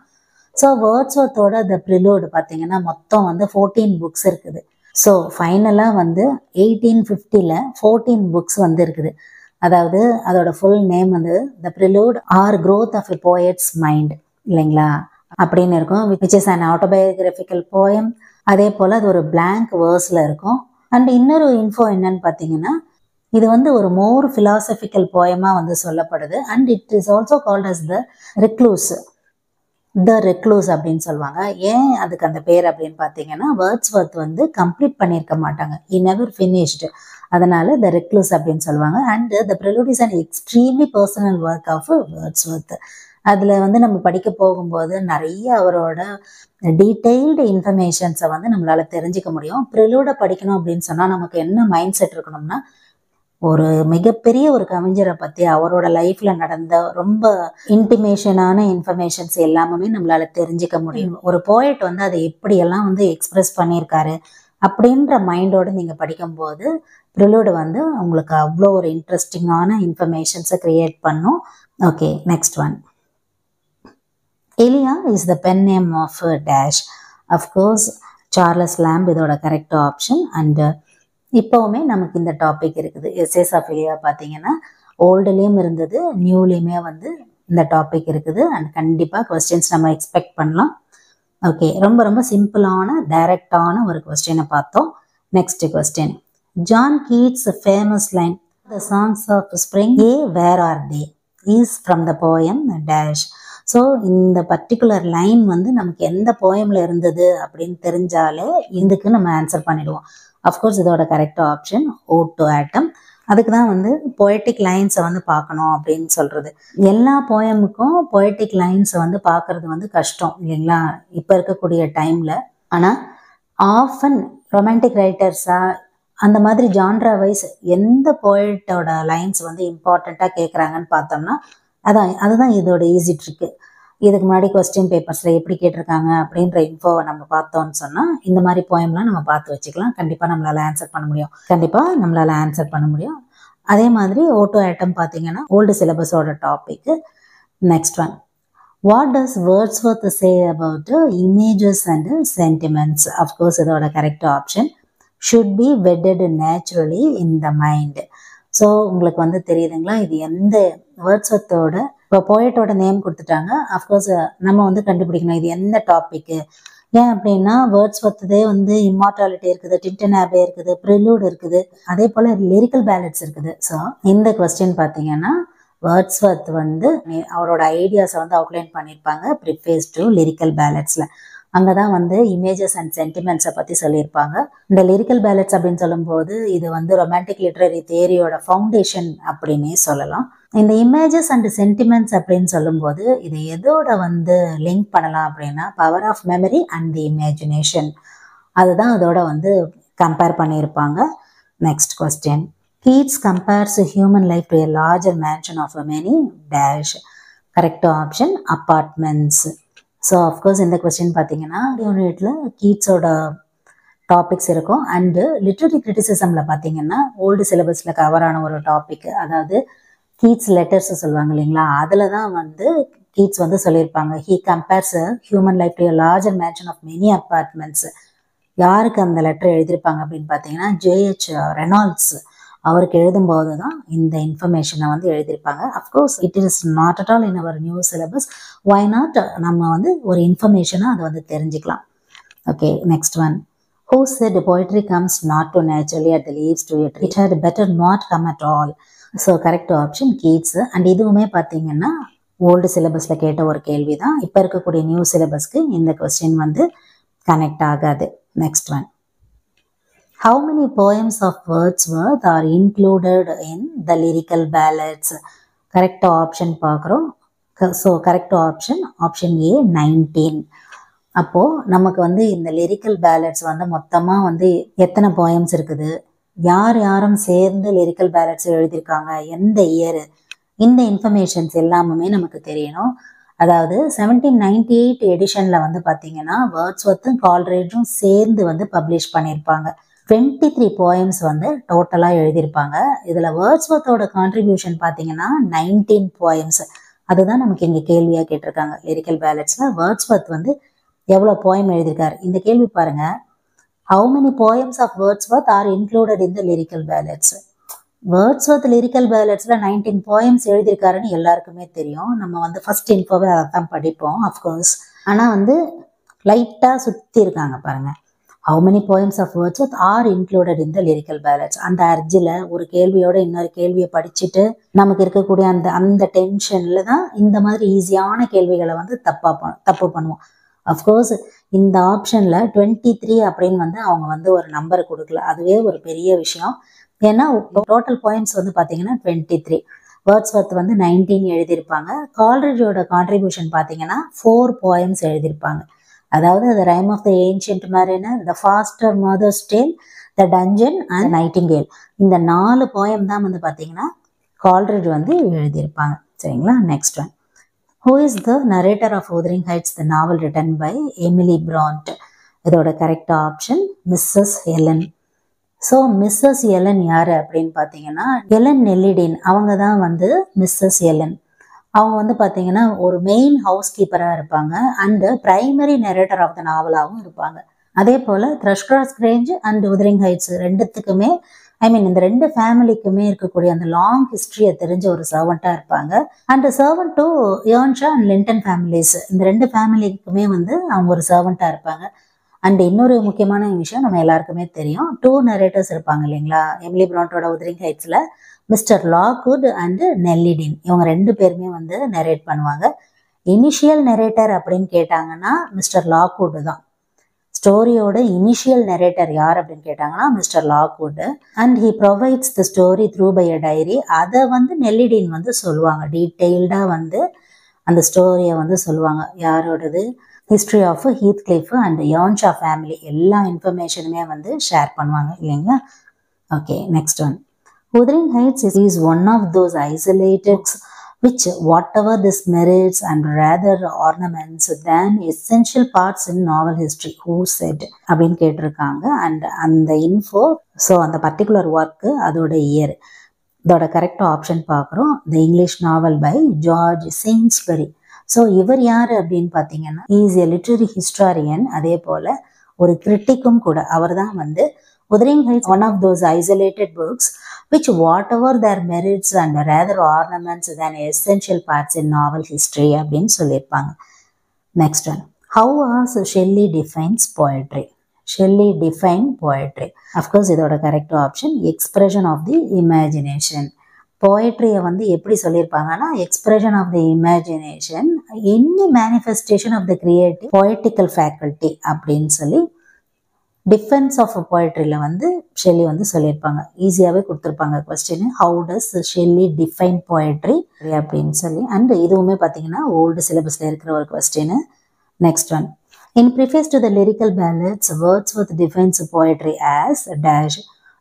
ஸோ வேர்ட்ஸ்வர்த்தோட த ப்ரிலூட் பார்த்தீங்கன்னா மொத்தம் வந்து 14 புக்ஸ் இருக்குது. ஸோ ஃபைனலாக வந்து 1850ல் 14 புக்ஸ் வந்து இருக்குது. அதாவது அதோட ஃபுல் நேம் வந்து the prelude or growth of a poet's mind இல்லைங்களா அப்படின்னு இருக்கும். Which is an autobiographical poem. அதே போல் அது ஒரு பிளாங்க் வேர்ஸில் இருக்கும். அண்ட் இன்னொரு இன்ஃபோ என்னன்னு பார்த்தீங்கன்னா, இது வந்து ஒரு மோர் ஃபிலாசபிக்கல் போயமாக வந்து சொல்லப்படுது. And it is also called as the recluse அப்படின்னு சொல்லுவாங்க. ஏன் அதுக்கு அந்த பேர் அப்படின்னு பார்த்தீங்கன்னா, வேர்ட்ஸ்வர்த் வந்து கம்ப்ளீட் பண்ணியிருக்க மாட்டாங்க, he never finished, அதனால த ரெக்ளூஸ் அப்படின்னு சொல்லுவாங்க. And the prelude is an extremely personal work of Wordsworth. அதில் வந்து நம்ம படிக்க போகும்போது நிறைய அவரோட டீட்டெயில்டு இன்ஃபர்மேஷன்ஸை வந்து நம்மளால் தெரிஞ்சிக்க முடியும். ப்ரிலூடை படிக்கணும் அப்படின்னு சொன்னால் நமக்கு என்ன மைண்ட் செட் இருக்கணும்னா, ஒரு மிகப்பெரிய ஒரு கவிஞரை பற்றி அவரோட லைஃப்பில் நடந்த ரொம்ப இன்டிமேஷனான இன்ஃபர்மேஷன்ஸ் எல்லாமே நம்மளால் தெரிஞ்சிக்க முடியும். ஒரு போயட் வந்து அதை எப்படியெல்லாம் வந்து எக்ஸ்பிரஸ் பண்ணியிருக்காரு அப்படின்ற மைண்டோடு நீங்கள் படிக்கும்போது ப்ரிலூடு வந்து உங்களுக்கு அவ்வளோ ஒரு இன்ட்ரெஸ்டிங்கான இன்ஃபர்மேஷன்ஸை க்ரியேட் பண்ணும். Okay, next one, Elia is the pen name of dash. Of course Charles Lamb இதோட கரெக்ட் ஆப்ஷன். அண்டு இப்போவுமே நமக்கு இந்த டாபிக் இருக்குது. எஸ்ஏஸ் ஆஃப் எலியா பார்த்தீங்கன்னா ஓல்டுலேயும் இருந்தது, நியூலேயுமே வந்து இந்த டாபிக் இருக்குது. அண்ட் கண்டிப்பாக கொஸ்டின்ஸ் நம்ம எக்ஸ்பெக்ட் பண்ணலாம். ஓகே, ரொம்ப ரொம்ப சிம்பிளான டைரக்டான ஒரு கொஸ்டினை பார்த்தோம். Next question, John Keats famous line the songs of spring ay where are they is from the poem dash. So இந்த பர்டிகுலர் லைன் வந்து நமக்கு எந்த போயமில் இருந்தது அப்படின்னு தெரிஞ்சாலே இதுக்கு நம்ம ஆன்சர் பண்ணிடுவோம். அஃப்கோர்ஸ் இதோட கரெக்ட் ஆப்ஷன் ஓட் டு ஆட்டம். அதுக்கு தான் வந்து பொயட்டிக் லைன்ஸை வந்து பார்க்கணும் அப்படின்னு சொல்கிறது. எல்லா போயமுக்கும் பொயட்டிக் லைன்ஸை வந்து பார்க்குறது வந்து கஷ்டம் இல்லைங்களா இப்போ இருக்கக்கூடிய டைமில். ஆனால் ஆஃபன் ரொமான்டிக் ரைட்டர்ஸாக அந்த மாதிரி ஜான்ரா வைஸ் எந்த போயட்டோட லைன்ஸ் வந்து இம்பார்ட்டண்ட்டாக கேட்குறாங்கன்னு பார்த்தோம்னா அதுதான் இதோட ஈஸி ட்ரிக்கு. இதுக்கு முன்னாடி கொஸ்டின் பேப்பர்ஸில் எப்படி கேட்டிருக்காங்க அப்படின்ற இன்ஃபோவை நம்ம பார்த்தோம்னு சொன்னால் இந்த மாதிரி போயம்லாம் நம்ம பார்த்து வச்சுக்கலாம். கண்டிப்பாக நம்மளால் ஆன்சர் பண்ண முடியும். அதே மாதிரி ஓட்டோ ஆட்டம் பார்த்தீங்கன்னா ஓல்டு சிலபஸோட topic. Next one, what does Wordsworth say about images and sentiments? Of course இதோட correct option should be wetted naturally in the mind. So உங்களுக்கு வந்து தெரியுதுங்களா, இது எந்த வேர்ட்ஸ்வர்த்தோட இப்போ போயட்டோட நேம் கொடுத்துட்டாங்க. அஃப்கோர்ஸ் நம்ம வந்து கண்டுபிடிக்கணும் இது எந்த டாப்பிக்கு. ஏன் அப்படின்னா வேர்ட்ஸ்வர்த்தே வந்து இம்மார்டாலிட்டி இருக்குது, டின்டன் ஆபே இருக்குது, ப்ரிலூட் இருக்குது, அதே போல் லிரிக்கல் பேலட்ஸ் இருக்குது. ஸோ இந்த கொஸ்டின் பார்த்தீங்கன்னா வேர்ட்ஸ்வர்த் வந்து அவரோட ஐடியாஸை வந்து அவுட்லைன் பண்ணியிருப்பாங்க ப்ரிஃபேஸ் டு லிரிக்கல் பேலட்ஸில். அங்கே தான் வந்து இமேஜஸ் அண்ட் சென்டிமெண்ட்ஸை பற்றி சொல்லியிருப்பாங்க. இந்த லிரிக்கல் பேலட்ஸ் அப்படின்னு சொல்லும்போது இது வந்து ரொமான்டிக் லிட்ரரி தியரியோட ஃபவுண்டேஷன் அப்படின்னே சொல்லலாம். இந்த இமேஜஸ் அண்ட் சென்டிமெண்ட்ஸ் அப்படின்னு சொல்லும்போது இது எதோட வந்து லிங்க் பண்ணலாம் அப்படின்னா power of memory and the imagination, அதுதான் அதோட வந்து கம்பேர் பண்ணியிருப்பாங்க. Next question, Keats compares human life to a larger mansion of many dash. Correct option apartments. So of course இந்த கொஸ்டின் பார்த்தீங்கன்னா யூனிட்டில் கீட்ஸோட டாபிக்ஸ் இருக்கும். அண்டு லிட்ரரி கிரிட்டிசிசமில் பார்த்தீங்கன்னா ஓல்டு சிலபஸில் கவர் ஆன ஒரு டாபிக், அதாவது கீட்ஸ் லெட்டர்ஸ் சொல்லுவாங்க இல்லைங்களா, அதில் தான் வந்து கீட்ஸ் வந்து சொல்லியிருப்பாங்க. He compares human life to a larger mansion of many apartments. யாருக்கு அந்த லெட்டர் எழுதியிருப்பாங்க அப்படின்னு பார்த்தீங்கன்னா ஜேஹெச் ரெனால்ட்ஸ் அவருக்கு எழுதும்போது தான் இந்த இன்ஃபர்மேஷனை வந்து எழுதியிருப்பாங்க. Of course it is not at all in our new syllabus. Why not நம்ம வந்து ஒரு இன்ஃபர்மேஷனாக அதை வந்து தெரிஞ்சுக்கலாம். Okay, next one. Who said poetry comes not to naturally at the leaves to a tree? It had better not come at all. So correct option Keats. And இதுவுமே பார்த்தீங்கன்னா old சிலபஸில் கேட்ட ஒரு கேள்வி தான். இப்போ இருக்கக்கூடிய நியூ சிலபஸ்க்கு இந்த கொஸ்டின் வந்து கனெக்ட் ஆகாது. Next one. How many poems of Wordsworth are included in the lyrical ballads? Correct option பார்க்குறோம். So correct option A 19. அப்போது நமக்கு வந்து இந்த லிரிக்கல் பேலட்ஸ் வந்து மொத்தமாக வந்து எத்தனை போயம்ஸ் இருக்குது, யாரும் சேர்ந்து லிரிக்கல் பேலட்ஸ் எழுதியிருக்காங்க, எந்த இயர், இந்த இன்ஃபர்மேஷன்ஸ் எல்லாமே நமக்கு தெரியணும். அதாவது 1798 எடிஷனில் வந்து பார்த்தீங்கன்னா வேர்ட்ஸ்வர்த்தும் கால்ட்ரிட்ஜும் சேர்ந்து வந்து பப்ளிஷ் பண்ணியிருப்பாங்க. 23 போயம்ஸ் வந்து டோட்டலாக எழுதியிருப்பாங்க. இதில் வேர்ட்ஸ்வர்த்தோட கான்ட்ரிபியூஷன் பார்த்தீங்கன்னா 19 போயம்ஸ். அதுதான் நமக்கு இங்கே கேள்வியாக கேட்டிருக்காங்க. லிரிக்கல் பேலட்ஸில் வேர்ட்ஸ்வர்த் வந்து எவ்வளோ போயம் எழுதியிருக்காரு. இந்த கேள்வி பாருங்க, how many poems of Wordsworth are included in the lyrical ballads. Wordsworth lyrical பேலட்ஸில் 19 போயம்ஸ் எழுதியிருக்காருன்னு எல்லாருக்குமே தெரியும். நம்ம வந்து ஃபர்ஸ்ட் இன்ஃபோவே அதை தான் படிப்போம் அஃப்கோர்ஸ். ஆனால் வந்து லைட்டாக சுற்றி இருக்காங்க பாருங்கள். How many poems of Wordsworth are included in the lyrical ballads. அந்த அர்ஜில் ஒரு கேள்வியோட இன்னொரு கேள்வியை படிச்சுட்டு நமக்கு இருக்கக்கூடிய அந்த டென்ஷனில் தான் இந்த மாதிரி ஈஸியான கேள்விகளை வந்து தப்பு பண்ணுவோம். அஃப்கோர்ஸ் இந்த ஆப்ஷனில் 23 அப்படின்னு வந்து அவங்க வந்து ஒரு நம்பர் கொடுக்கல. அதுவே ஒரு பெரிய விஷயம். ஏன்னா டோட்டல் போயம்ஸ் வந்து பார்த்தீங்கன்னா 23. வேர்ட்ஸ்வர்த் வந்து 19 எழுதியிருப்பாங்க. கால்ட்ரிட்ஜோட கான்ட்ரிபியூஷன் பார்த்தீங்கன்னா 4 போயம்ஸ் எழுதியிருப்பாங்க. அதாவது the rime of the ancient mariner, the foster mother's tale, the dungeon and nightingale. இந்த 4 போயம் தான் வந்து பார்த்தீங்கன்னா கால்ட்ரிட்ஜ் வந்து எழுதியிருப்பாங்க. சரிங்களா? Next one. Who is the narrator of Wuthering Heights, the novel written by Emily Bront? இதோட correct option Mrs Ellen. So Mrs Ellen யார் அப்படின்னு பார்த்தீங்கன்னா எலன் நெல்லிடின். அவங்க தான் வந்து மிஸ்ஸஸ் எலன். அவங்க வந்து பார்த்தீங்கன்னா ஒரு மெயின் ஹவுஸ் கீப்பராக இருப்பாங்க and primary narrator of the நாவலாகவும் இருப்பாங்க. அதே போல் Thrushcross Grange and Wuthering Heights ரெண்டுத்துக்குமே இந்த 2 ஃபேமிலிக்குமே இருக்கக்கூடிய அந்த லாங் ஹிஸ்ட்ரியை தெரிஞ்ச ஒரு சர்வெண்ட்டாக இருப்பாங்க. And servant to Earnshaw and Linton families, இந்த 2 ஃபேமிலிக்குமே வந்து அவங்க ஒரு சர்வெண்ட்டாக இருப்பாங்க. அண்ட் இன்னொரு முக்கியமான விஷயம் நம்ம எல்லாருக்குமே தெரியும், 2 நரேட்டர்ஸ் இருப்பாங்க இல்லைங்களா எமிலி பிராண்டோட உதரிங் ஹைட்ஸில். மிஸ்டர் லாக்வுட் அண்டு நெல்லிடின், இவங்க 2 பேருமே வந்து நரேட் பண்ணுவாங்க. இனிஷியல் நரேட்டர் அப்படின்னு கேட்டாங்கன்னா மிஸ்டர் லாக்வுட் தான். ஸ்டோரியோட இனிஷியல் நரேட்டர் யார் அப்படின்னு கேட்டாங்கன்னா Mr Lockwood. And he provides the story through by a diary. அதை வந்து நெல்லிடின் வந்து சொல்லுவாங்க. டீட்டெயில்டாக வந்து அந்த ஸ்டோரியை வந்து சொல்லுவாங்க. யாரோடது? ஹிஸ்ட்ரி ஆஃப் ஹீத்க்ளிஃப் அண்ட் ஏர்ன்ஷா ஃபேமிலி எல்லா இன்ஃபர்மேஷனுமே வந்து ஷேர் பண்ணுவாங்க இல்லைங்களா? Okay, next one. Wuthering Heights is one of those isolated which whatever this merits and rather ornaments than essential parts in novel history. Who said அப்படின்னு கேட்டிருக்காங்க. அண்ட் அந்த info, so அந்த particular work அதோட year. இதோட correct option பார்க்குறோம். The English novel by George Saintsbury. So இவர் யார் அப்படின்னு பார்த்தீங்கன்னா இஸ் எ லிட்ரரி ஹிஸ்டாரியன், அதே போல் ஒரு கிரிட்டிக்கும் கூட. அவர் தான் வந்து Wuthering Heights, one of those isolated books which whatever their merits and rather ornaments than essential parts in novel history அப்படின்னு சொல்லியிருப்பாங்க. Next one. How was Shelley defines poetry? Shelley define poetry. Of course இதோட correct option expression of the imagination. போயட்ரியை வந்து எப்படி சொல்லியிருப்பாங்கன்னா expression of the imagination, any manifestation of the creative poetical faculty அப்படின்னு சொல்லி defence of போயட்ரியில் வந்து ஷெல்லி வந்து சொல்லியிருப்பாங்க. ஈஸியாகவே கொடுத்துருப்பாங்க question. How does Shelley define poetry அப்படின்னு சொல்லி. அண்ட் இதுவுமே பார்த்தீங்கன்னா ஓல்டு சிலபஸில் இருக்கிற ஒரு question. Next one. In preface to the lyrical ballads Wordsworth defines poetry as dash.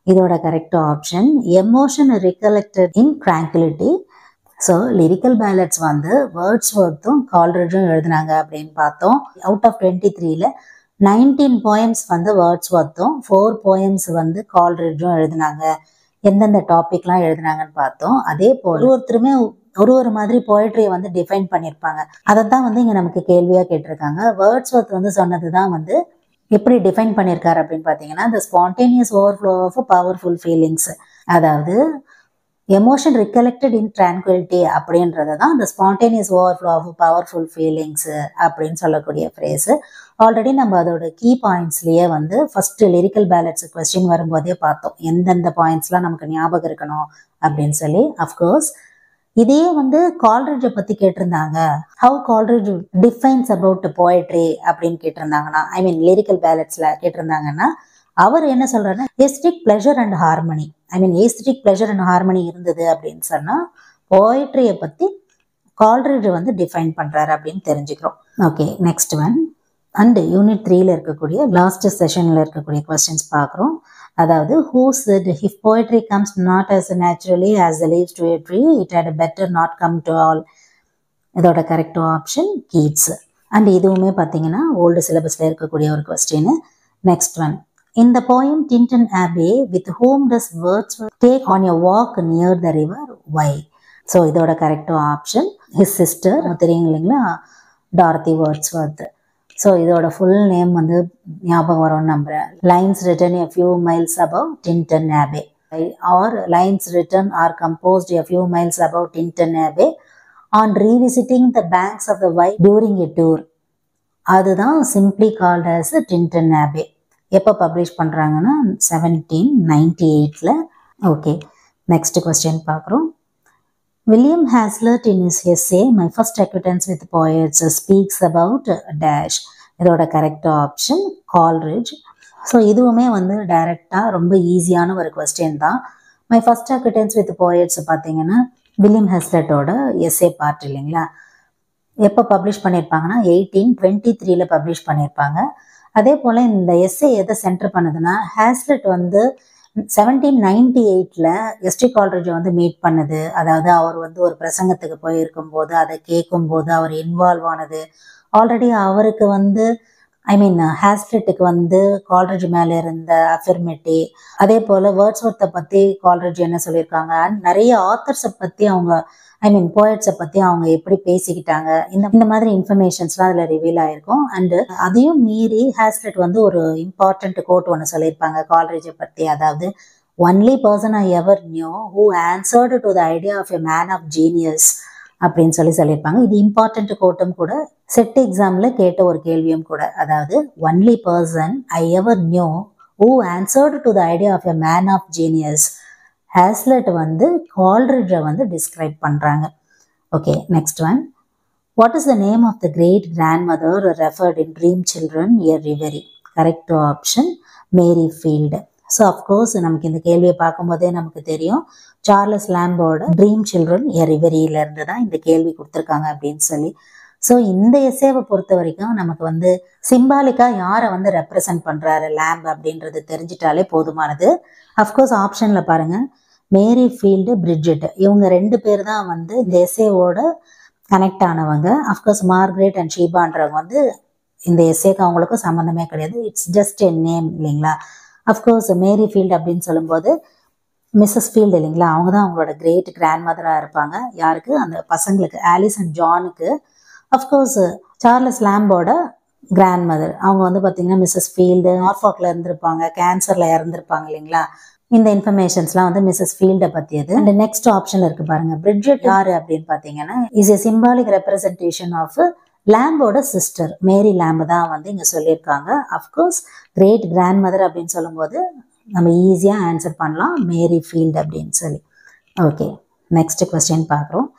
இதோட கரெக்ட் ஆப்ஷன் எமோஷன் ரிகலெக்டட் இன் ட்ராங்குலிட்டி. ஸோ லிரிக்கல் பேலட்ஸ் வந்து வேர்ட்ஸ்வர்த்தும் கால்ட்ரிட்ஜும் எழுதினாங்க அப்படின்னு பார்த்தோம். அவுட் ஆஃப் 23ல் 19 போயம்ஸ் வந்து வேர்ட்ஸ்வர்த்தும் 4 போயம்ஸ் வந்து கால்ட்ரிட்ஜும் எழுதினாங்க. எந்தெந்த டாபிக்லாம் எழுதினாங்கன்னு பார்த்தோம். அதே போல் ஒருத்தருமே ஒரு மாதிரி போயட்ரியை வந்து டிஃபைன் பண்ணியிருப்பாங்க. அதை தான் வந்து இங்கே நமக்கு கேள்வியாக கேட்டிருக்காங்க. வேர்ட்ஸ்வொர்த் வந்து சொன்னது தான் வந்து எப்படி டிஃபைன் பண்ணியிருக்காரு அப்படின்னு பார்த்தீங்கன்னா, the spontaneous overflow of powerful feelings, அதாவது எமோஷன் ரிகலெக்டட் இன் ட்ராங்குவிலிட்டி அப்படின்றது தான் இந்த spontaneous overflow of powerful feelings அப்படின்னு சொல்லக்கூடிய ஃப்ரேஸு. ஆல்ரெடி நம்ம அதோட கீ பாயிண்ட்ஸ்லேயே வந்து ஃபஸ்ட்டு லிரிக்கல் பேலட்ஸ் கொஸ்டின் வரும்போதே பார்த்தோம் எந்தெந்த பாயிண்ட்ஸ்லாம் நமக்கு ஞாபகம் இருக்கணும் அப்படின்னு சொல்லி. அஃப்கோர்ஸ் இதே வந்து கால்ரிட்ஜை பற்றி கேட்டிருந்தாங்க, how Coleridge defines about poetry அப்படின்னு கேட்டிருந்தாங்கன்னா, ஐ மீன் லிரிக்கல் பேலட்ஸில் கேட்டிருந்தாங்கன்னா, அவர் என்ன சொல்றாருன்னா stick pleasure and harmony, I mean aesthetic pleasure and harmony இருந்தது அப்படின்னு சொன்னால் போயட்ரியை பற்றி கால்ரிட்ஜ் வந்து டிஃபைன் பண்ணுறாரு அப்படின்னு தெரிஞ்சுக்கிறோம். Okay, next one and unit 3ல இருக்கக்கூடிய லாஸ்ட் செஷனில் இருக்கக்கூடிய கொஸ்டின்ஸ் பார்க்குறோம். அதாவது who said if poetry comes not as naturally as the leaves to a tree it had better not come to all. இதோட கரெக்ட் ஆப்ஷன் கீட்ஸ். அண்ட் இதுவுமே பார்த்தீங்கன்னா old சிலபஸில் இருக்கக்கூடிய ஒரு question. Next one, in the poem Tinton Abbey, with whom does Wordsworth take on a walk near the river? Why? So இதோட correct option his sister, தெரியுங்க இல்லைங்களா, Dorothy Wordsworth. So இதோட full name வந்து ஞாபகம் வரும்னு நம்புகிறேன். Lines written a few miles above Tinton Abbey, or lines written or composed a few miles above Tinton Abbey on revisiting the banks of the Wye during a tour. அதுதான் simply called as Tinton Abbey. எப்போ publish பண்ணுறாங்கன்னா 1798ல். Okay, next question பார்க்குறோம். William Hazlitt in his essay My First Acquaintance with Poets speaks about dash. இதோட correct option Coleridge. So இதுவுமே வந்து டைரெக்டாக ரொம்ப ஈஸியான ஒரு கொஸ்டின் தான். மை ஃபர்ஸ்ட் அக்வைட்டன்ஸ் வித் போயட்ஸ் பார்த்தீங்கன்னா வில்லியம் ஹேஸ்லட்டோட எஸ்ஏ பார்ட் இல்லைங்களா. எப்போ பப்ளிஷ் பண்ணியிருப்பாங்கன்னா 1823ல் பப்ளிஷ் பண்ணியிருப்பாங்க. அதே போல் இந்த எஸ்ஏ எதை சென்டர் பண்ணுதுன்னா, ஹேஸ்லட் வந்து 1798ல் எஸ்டி கால்ரிட்ஜை வந்து மீட் பண்ணுது. அதாவது அவர் வந்து ஒரு பிரசங்கத்துக்கு போயிருக்கும்போது அதை கேட்கும்போது அவர் இன்வால்வ் ஆனது. ஆல்ரெடி அவருக்கு வந்து ஐ மீன் ஹேஸ்லெட்டுக்கு வந்து கால்ரிட்ஜ் மேலே இருந்த அஃபர்மெட்டி, அதே போல் வேர்ட்ஸ்வொர்த்தை பற்றி கால்ரிட்ஜ் என்ன சொல்லியிருக்காங்க, நிறைய ஆத்தர்ஸை பற்றி அவங்க ஐ மீன் போயட்ஸை பற்றி அவங்க எப்படி பேசிக்கிட்டாங்க, இந்த மாதிரி இன்ஃபர்மேஷன்ஸ்லாம் அதில் ரிவீல் ஆகிருக்கும். அண்டு அதையும் மீறி ஹேஸ்லெட் வந்து ஒரு இம்பார்ட்டண்ட் கோட் ஒன்று சொல்லியிருப்பாங்க கால்ரிட்ஜை பற்றி. அதாவது only person I ever knew who answered to the idea of a man of genius அப்படின்னு சொல்லியிருப்பாங்க. இது இம்பார்ட்டண்ட் கோட்டும் கூட, செட் எக்ஸாமில் கேட்ட ஒரு கேள்வியும் கூட. அதாவது only person I ever knew who answered to the idea of a man of genius. Hazlitt வந்து கால்ரிட்ஜை வந்து டிஸ்கிரைப் பண்ணுறாங்க. Okay, next one, what is the name of the great grandmother referred in dream children a reverie? Correct option Mary Field. So of course நமக்கு இந்த கேள்வியை பார்க்கும்போதே நமக்கு தெரியும் சார்லஸ் லாம்போட ட்ரீம் சில்ட்ரன் எ ரிவரியிலேருந்து தான் இந்த கேள்வி கொடுத்துருக்காங்க அப்படின்னு சொல்லி. ஸோ இந்த எஸ்ஸேவை பொறுத்த வரைக்கும் நமக்கு வந்து சிம்பாலிக்காக யாரை வந்து ரெப்ரசன்ட் பண்ணுறாரு லேம்ப் அப்படின்றது தெரிஞ்சிட்டாலே போதுமானது. அஃப்கோர்ஸ் ஆப்ஷனில் பாருங்கள், மேரி ஃபீல்டு, பிரிட்ஜெட், இவங்க 2 பேர் தான் வந்து இந்த எஸ்ஸேவோட கனெக்ட் ஆனவங்க. அஃப்கோர்ஸ் மார்க்ரெட் அண்ட் ஷீபான்றவங்க வந்து இந்த எஸ்ஸேக்கு அவங்களுக்கும் சம்மந்தமே கிடையாது. இட்ஸ் ஜஸ்ட் எ நேம் இல்லைங்களா. அஃப்கோர்ஸ் மேரி ஃபீல்டு அப்படின்னு சொல்லும்போது மிஸ்ஸஸ் ஃபீல்டு இல்லைங்களா, அவங்க தான் அவங்களோட கிரேட் கிராண்ட் மதராக இருப்பாங்க. யாருக்கு? அந்த பசங்களுக்கு, ஆலிஸ் அண்ட் ஜானுக்கு. அஃப்கோர்ஸ் சார்லஸ் லாம்போட கிராண்ட் மதர் அவங்க வந்து பார்த்தீங்கன்னா மிஸ்ஸஸ் ஃபீல்டு, நார்ஃபாக்ல இருந்திருப்பாங்க, கேன்சரில் இறந்துருப்பாங்க இல்லைங்களா. இந்த இன்ஃபர்மேஷன்ஸ்லாம் வந்து மிஸ்ஸஸ் ஃபீல்டை பற்றியது. அண்ட் நெக்ஸ்ட் ஆப்ஷனில் இருக்குது பாருங்கள், பிரிட்ஜெட் யார் அப்படின்னு பார்த்தீங்கன்னா is a symbolic representation of லேம்போட சிஸ்டர் மேரி லேம்பு தான் வந்து இங்கே சொல்லியிருக்காங்க. அஃப்கோர்ஸ் கிரேட் கிராண்ட் மதர் அப்படின்னு சொல்லும்போது நம்ம ஈஸியாக ஆன்சர் பண்ணலாம், மேரி ஃபீல்டு அப்படின்னு சொல்லி. ஓகே, நெக்ஸ்ட் கொஸ்டின் பார்க்குறோம்.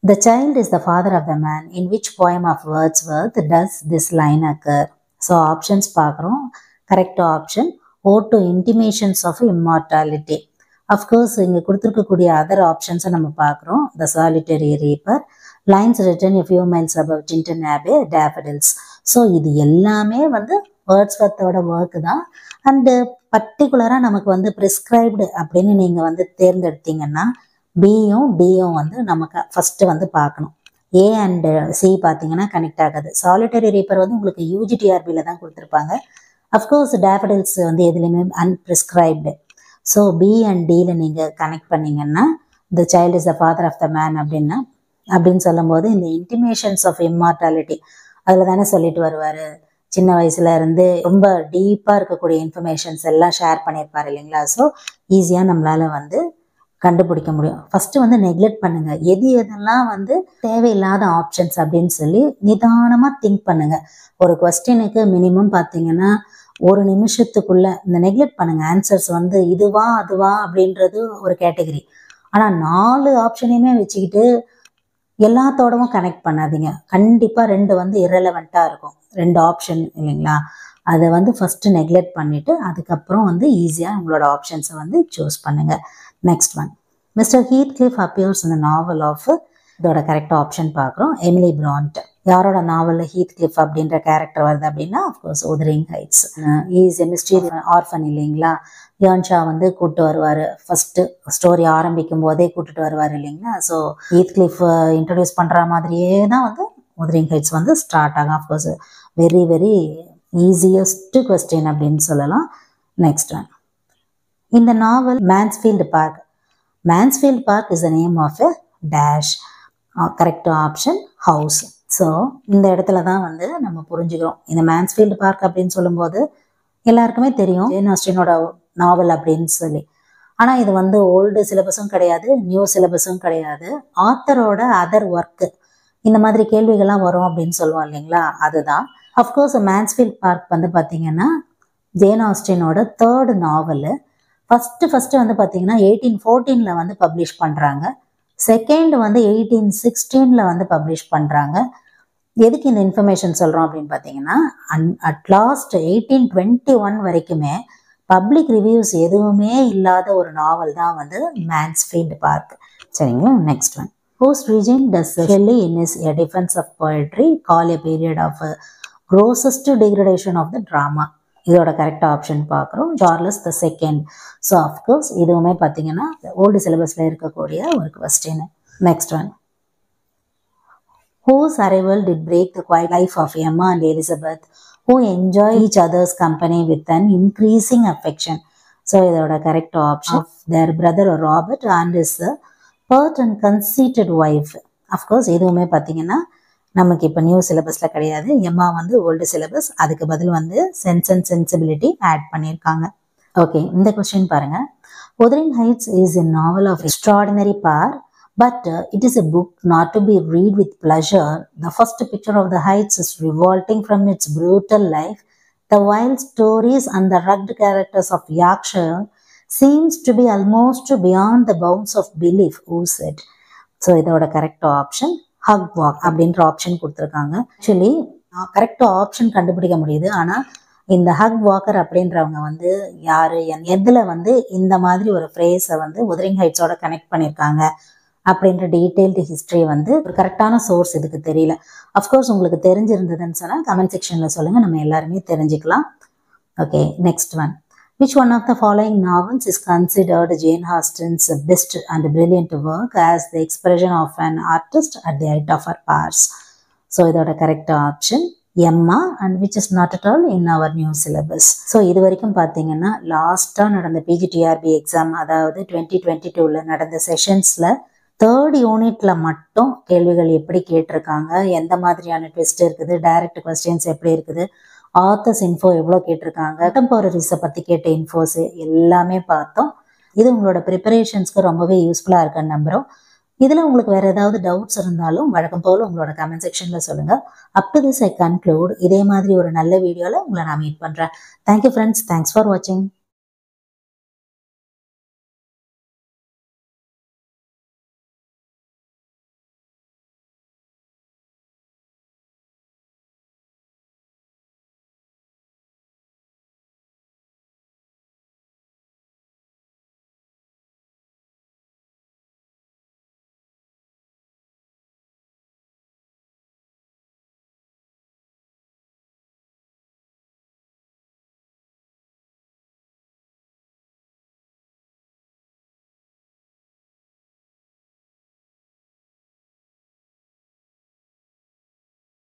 The child is the father of the man. In which poem of Wordsworth does this line occur? So options பார்க்குறோம். Correct option Ode to Intimations of Immortality. Of course இங்கே கொடுத்துருக்கக்கூடிய other ஆப்ஷன்ஸை நம்ம பார்க்குறோம். The Solitary Reaper, Lines Written a Few Miles Above Tinton Abbey, Daffodils. So இது எல்லாமே வந்து வேர்ட்ஸ்வர்த்தோட work தான். And பர்டிகுலராக நமக்கு வந்து ப்ரிஸ்கிரைப்டு அப்படின்னு நீங்கள் வந்து தேர்ந்தெடுத்தீங்கன்னா பியும் டியும் வந்து நமக்கு ஃபஸ்ட்டு வந்து பார்க்கணும். ஏ அண்ட் சி பார்த்தீங்கன்னா கனெக்ட் ஆகாது. சாலிட்டரி ரீப்பர் வந்து உங்களுக்கு யூஜிடிஆர்பியில் தான் கொடுத்துருப்பாங்க. அஃப்கோர்ஸ் டேஃபடில்ஸ் வந்து எதுலேயுமே அன்ப்ரிஸ்கிரைப்டு. ஸோ பி அண்ட் டியில் நீங்கள் கனெக்ட் பண்ணிங்கன்னா the child is the father of the man அப்படின்னு சொல்லும்போது இந்த இன்டிமேஷன்ஸ் ஆஃப் இம்மார்டாலிட்டி அதில் தானே சொல்லிட்டு வருவார். சின்ன வயசுல இருந்து ரொம்ப டீப்பாக இருக்கக்கூடிய இன்ஃபர்மேஷன்ஸ் எல்லாம் ஷேர் பண்ணியிருப்பார் இல்லைங்களா. ஸோ ஈஸியாக நம்மளால் வந்து கண்டுபிடிக்க முடியும். ஃபஸ்ட்டு வந்து நெக்லெக்ட் பண்ணுங்கள். எதெல்லாம் வந்து தேவையில்லாத ஆப்ஷன்ஸ் அப்படின்னு சொல்லி நிதானமாக திங்க் பண்ணுங்கள். ஒரு கொஸ்டினுக்கு மினிமம் பார்த்தீங்கன்னா ஒரு நிமிஷத்துக்குள்ள இந்த நெக்லெக்ட் பண்ணுங்கள். ஆன்சர்ஸ் வந்து இதுவா அதுவா அப்படின்றது ஒரு கேட்டகரி. ஆனால் 4 ஆப்ஷனையுமே வச்சுக்கிட்டு எல்லாத்தோடவும் கனெக்ட் பண்ணாதீங்க. கண்டிப்பாக 2 வந்து இரலவெண்ட்டாக இருக்கும், 2 ஆப்ஷன் இல்லைங்களா. அதை வந்து ஃபஸ்ட்டு நெக்லெக்ட் பண்ணிவிட்டு அதுக்கப்புறம் வந்து ஈஸியாக உங்களோட ஆப்ஷன்ஸை வந்து சூஸ் பண்ணுங்கள். Next one, Mr Heathcliff appears இந்த நாவல் ஆஃப், இதோட கரெக்ட் ஆப்ஷன் பார்க்குறோம், எமிலி பிராண்ட். யாரோட நாவலில் ஹீத்க்ளிஃப் அப்படின்ற கேரக்டர் வருது அப்படின்னா of course Wuthering Heights. Is a mystery orphan இல்லைங்களா. ஏர்ன்ஷா வந்து கூப்பிட்டு வருவார், ஃபஸ்ட்டு ஸ்டோரி ஆரம்பிக்கும் போதே கூப்பிட்டு வருவார் இல்லைங்களா. ஸோ ஹீத்க்ளிஃப் இன்ட்ரடியூஸ் பண்ணுற மாதிரியே தான் வந்து உதரிங் ஹைட்ஸ் வந்து ஸ்டார்ட் ஆகும். Of course very very easiest question அப்படின்னு சொல்லலாம். நெக்ஸ்ட் ஒன், இந்த novel Mansfield Park. Mansfield Park is the name of a dash. Correct option house. So இந்த இடத்துல தான் வந்து நம்ம புரிஞ்சுக்கிறோம். இந்த மேன்ஸ்ஃபீல்டு பார்க் அப்படின்னு சொல்லும்போது எல்லாருக்குமே தெரியும் ஜேன் ஆஸ்டினோட நாவல் அப்படின்னு சொல்லி. ஆனால் இது வந்து ஓல்டு சிலபஸும் கிடையாது, நியூ சிலபஸும் கிடையாது. ஆத்தரோட அதர் ஒர்க்கு இந்த மாதிரி கேள்விகள்லாம் வரும் அப்படின்னு சொல்லுவோம் இல்லைங்களா, அதுதான். அஃப்கோர்ஸ் மேன்ஸ்ஃபீல்டு பார்க் வந்து பார்த்தீங்கன்னா ஜேன் ஆஸ்டினோட 3rd நாவலு. ஃபஸ்ட்டு வந்து பார்த்தீங்கன்னா 1814 வந்து பப்ளிஷ் பண்ணுறாங்க. செகண்ட் வந்து 1816 வந்து பப்ளிஷ் பண்ணுறாங்க. எதுக்கு இந்த இன்ஃபர்மேஷன் சொல்கிறோம் அப்படின்னு பார்த்தீங்கன்னா அட் லாஸ்ட் 1821 வரைக்குமே பப்ளிக் ரிவ்யூஸ் எதுவுமே இல்லாத ஒரு நாவல் தான் வந்து மேன்ஸ்ஃபீல்டு பார்க். சரிங்களா. Next one, whose reign does Shelley in is a defence of poetry call a period of grossest degradation of the drama. இதோட கரெக்ட் ஆப்ஷன் பார்க்குறோம், Charles the second. So of course இதுவுமே பார்த்தீங்கன்னா ஓல்டு சிலபஸில் இருக்கக்கூடிய ஒரு question. Next one, whose arrival did break the quiet life of Emma and Elizabeth, who enjoy each other's company with an increasing affection. So இதோட correct option of their brother Robert and his pert and conceited wife. Of course இதுவுமே பார்த்தீங்கன்னா நமக்கு இப்போ new சிலபஸில் கிடையாது. எம்மா வந்து old syllabus, அதுக்கு பதில் வந்து சென்ஸ் அண்ட் சென்சிபிலிட்டி ஆட் பண்ணியிருக்காங்க. ஓகே, இந்த கொஸ்டின் பாருங்கள். Wuthering Heights is a novel of extraordinary power, but it is a book not to be read with pleasure. The first picture of the heights is revolting from its brutal life. The wild stories and the rugged characters of Yorkshire seems to be almost beyond the bounds of belief. Who said? So இதோட correct option Haq walk அப்படின்ற option கொடுத்துருக்காங்க. Actually correct option கண்டுபிடிக்க முடியுது, ஆனால் இந்த Haq Walker அப்படின்றவங்க வந்து யார், எதில் வந்து இந்த மாதிரி ஒரு ஃப்ரேஸை வந்து உதரிங் ஹைட்ஸோட கனெக்ட் பண்ணியிருக்காங்க அப்படின்ற டீட்டெயில்டு ஹிஸ்ட்ரி வந்து ஒரு கரெக்டான சோர்ஸ் இதுக்கு தெரியல. அஃப்கோர்ஸ் உங்களுக்கு தெரிஞ்சிருந்ததுன்னு சொன்னால் கமெண்ட் செக்ஷனில் சொல்லுங்கள், நம்ம எல்லாருமே தெரிஞ்சுக்கலாம். Okay, next one, which one of the following novels is considered Jane Austen's best and brilliant work as the expression of an artist at the height of her powers? So இதோட correct option எம்மா, and which is not at all in our new syllabus. So இது வரைக்கும் பார்த்தீங்கன்னா லாஸ்ட்டாக நடந்த PGTRB exam, அதாவது 2022 நடந்த செஷன்ஸில் 3rd யூனிட்ல மட்டும் கேள்விகள் எப்படி கேட்டிருக்காங்க, எந்த மாதிரியான ட்விஸ்ட் இருக்குது, டைரக்ட் கொஸ்டின்ஸ் எப்படி இருக்குது, ஆத்தர்ஸ் இன்ஃபோ எவ்வளோ கேட்டிருக்காங்க, கண்டெம்பரரிஸை பற்றி கேட்ட இன்ஃபோஸ் எல்லாமே பார்த்தோம். இது உங்களோட ப்ரிப்பரேஷன்ஸ்க்கு ரொம்பவே யூஸ்ஃபுல்லாக இருக்குன்னு நம்புகிறோம். இதில் உங்களுக்கு வேறு ஏதாவது டவுட்ஸ் இருந்தாலும் வழக்கம் போல் உங்களோட கமெண்ட் செக்ஷனில் சொல்லுங்கள். Up to this I conclude. இதே மாதிரி ஒரு நல்ல வீடியோவில் உங்களை நான் மீட் பண்ணுறேன். தேங்க்யூ ஃப்ரெண்ட்ஸ், தேங்க்ஸ் ஃபார் வாட்சிங்.